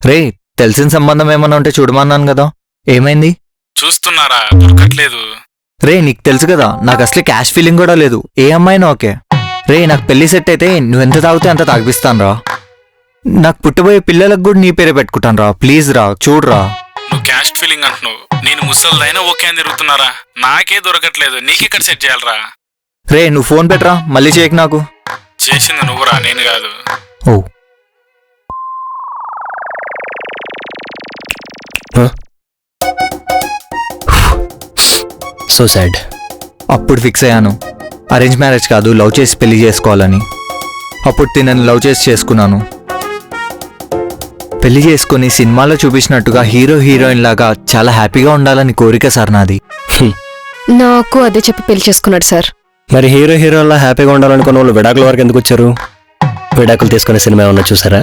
రే, తెలిసిన సంబంధం ఏమన్నా ఉంటే చూడమన్నాను కదా, ఏమైంది? చూస్తున్నారా, దొరకట్లేదు. రే, నీకు తెలుసు కదా నాకు అసలు క్యాష్ ఫీలింగ్ కూడా లేదు. ఏ అమ్మాయినా ఓకే. రే, నాకు పెళ్లి సెట్ అయితే నువ్వెంత తాగితే అంత తాగిపిస్తాను రా. నాకు పుట్టబోయే పిల్లలకు కూడా నీ పేరే పెట్టుకుంటాను రా. ప్లీజ్ రా, చూడరా. నువ్వు క్యాస్ట్ ఫీలింగ్ అంటున్నావు, నేను ముసల్దైనా ఓకే అని తిరుగుతున్నారా. నాకే దొరకట్లేదు, నీకెక్కడ సెట్ చేయాలరా? రే, నువ్వు ఫోన్ పెట్టరా, మళ్ళీ చేయకు నాకు. చేసింది నువ్వురా, నేను కాదు. ఓ సో సాడ్. అప్పుడు ఫిక్స్ అయ్యాను, అరేంజ్ మ్యారేజ్ కాదు, లవ్ చేసి పెళ్లి చేసుకోవాలని. అప్పుడు తినని లవ్ చేసి చేసుకున్నాను. పెళ్లి చేసుకుని సినిమాలో చూపించినట్టుగా హీరో హీరోయిన్ లాగా చాలా హ్యాపీగా ఉండాలని కోరిక సార్ నాది. నాకు అదే చెప్పి పెళ్లి చేసుకున్నాడు సార్. మరి హీరోలా హ్యాపీగా ఉండాలనుకున్న వాళ్ళు విడాకుల వరకు ఎందుకు వచ్చారు? విడాకులు తీసుకునే సినిమా ఏమన్నా చూసారా?